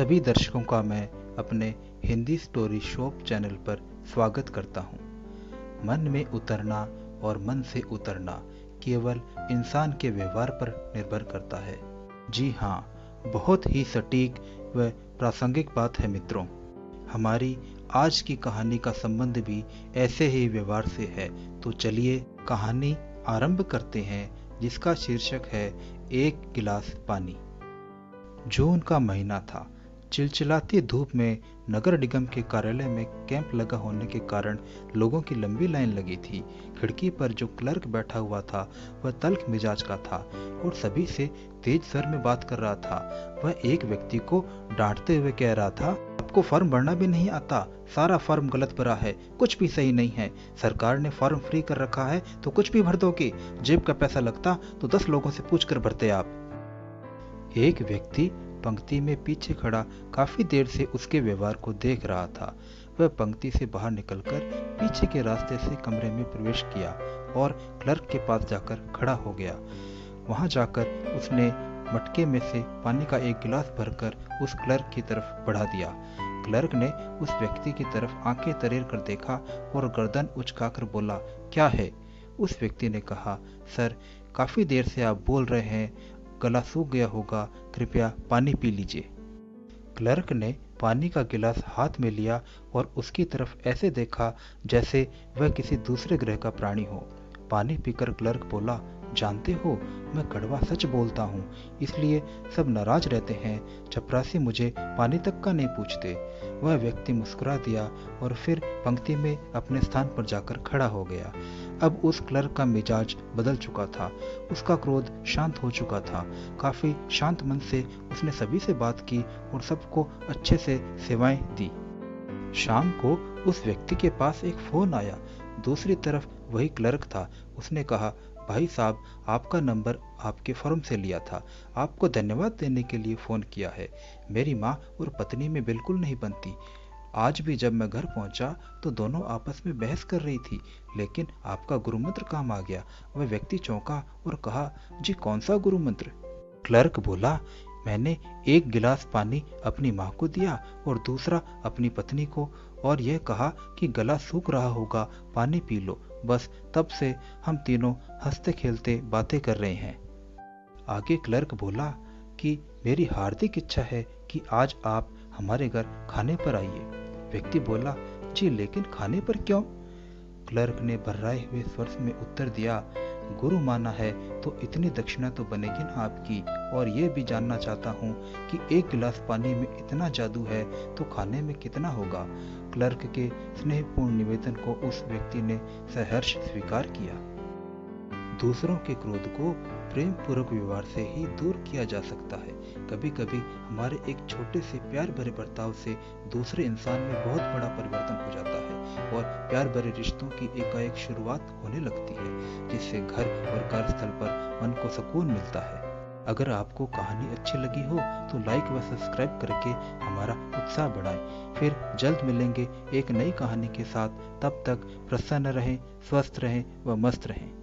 सभी दर्शकों का मैं अपने हिंदी स्टोरी शॉप चैनल पर स्वागत करता हूँ। मन में उतरना और मन से उतरना केवल इंसान के व्यवहार पर निर्भर करता है। जी हाँ, बहुत ही सटीक व प्रासंगिक बात है मित्रों। हमारी आज की कहानी का संबंध भी ऐसे ही व्यवहार से है। तो चलिए कहानी आरंभ करते हैं, जिसका शीर्षक है एक गिलास पानी। जून का महीना था। चिलचिलाती धूप में नगर निगम के कार्यालय में कैंप लगा होने के कारण लोगों की लंबी लाइन लगी थी। खिड़की पर जो क्लर्क बैठा हुआ था वह तल्ख मिजाज का था और सभी से तेज स्वर में बात कर रहा था। वह एक व्यक्ति को डांटते हुए कह रहा था, आपको फॉर्म भरना भी नहीं आता, सारा फॉर्म गलत भरा है, कुछ भी सही नहीं है। सरकार ने फॉर्म फ्री कर रखा है तो कुछ भी भर दोगे, जेब का पैसा लगता तो 10 लोगों से पूछ कर भरते आप। एक व्यक्ति पंक्ति में पीछे खड़ा काफी देर से उसके व्यवहार को देख रहा था। वह पंक्ति से बाहर निकलकर पीछे के रास्ते से कमरे में प्रवेश किया और क्लर्क के पास जाकर खड़ा हो गया। वहां जाकर उसने मटके में से पानी का एक गिलास भरकर उस क्लर्क की तरफ बढ़ा दिया। क्लर्क ने उस व्यक्ति की तरफ आंखें तरेर कर देखा और गर्दन उचकाकर बोला, क्या है? उस व्यक्ति ने कहा, सर, काफी देर से आप बोल रहे हैं, गला सूख गया होगा, कृपया पानी पी लीजिए। क्लर्क ने पानी का गिलास हाथ में लिया और उसकी तरफ ऐसे देखा जैसे वह किसी दूसरे ग्रह का प्राणी हो। पानी पीकर क्लर्क बोला, जानते हो, मैं कड़वा सच बोलता हूँ, इसलिए सब नाराज रहते हैं। चपरासी मुझे पानी तक का नहीं पूछते। वह व्यक्ति मुस्कुरा दिया और फिर पंक्ति में अपने स्थान पर जाकर खड़ा हो गया। अब उस क्लर्क का मिजाज बदल चुका था, उसका क्रोध शांत हो चुका था। काफी शांत मन से उसने सभी से बात की और सबको अच्छे से सेवाएं दी। शाम को उस व्यक्ति के पास एक फोन आया। दूसरी तरफ वही क्लर्क था। उसने कहा, भाई साहब, आपका नंबर आपके फॉर्म से लिया था, आपको धन्यवाद देने के लिए फोन किया है। मेरी माँ और पत्नी में बिल्कुल नहीं बनती। आज भी जब मैं घर पहुंचा तो दोनों आपस में बहस कर रही थी, लेकिन आपका गुरु मंत्र काम आ गया। वह व्यक्ति चौंका और कहा, जी कौन सा गुरु मंत्र? क्लर्क बोला, मैंने एक गिलास पानी अपनी माँ को दिया और दूसरा अपनी पत्नी को, और यह कहा कि गला सूख रहा होगा, पानी पी लो। बस तब से हम तीनों हंसते खेलते बातें कर रहे हैं। आगे क्लर्क बोला कि मेरी हार्दिक इच्छा है कि आज आप हमारे घर खाने पर आइए। व्यक्ति बोला, जी लेकिन खाने पर क्यों? क्लर्क ने भर्राए हुए स्वर में उत्तर दिया, गुरु माना है तो इतनी दक्षिणा तो बनेगी ना आपकी, और ये भी जानना चाहता हूँ कि एक गिलास पानी में इतना जादू है तो खाने में कितना होगा। क्लर्क के स्नेहपूर्ण निवेदन को उस व्यक्ति ने सहर्ष स्वीकार किया। दूसरों के क्रोध को प्रेम पूर्वक व्यवहार से ही दूर किया जा सकता है। कभी कभी हमारे एक छोटे से प्यार भरे बर्ताव से दूसरे इंसान में बहुत बड़ा परिवर्तन हो जाता है और प्यार भरे रिश्तों की एकाएक शुरुआत होने लगती है, जिससे घर और कार्यस्थल पर मन को सुकून मिलता है। अगर आपको कहानी अच्छी लगी हो तो लाइक व सब्सक्राइब करके हमारा उत्साह बढ़ाएं। फिर जल्द मिलेंगे एक नई कहानी के साथ। तब तक प्रसन्न रहें, स्वस्थ रहें व मस्त रहें।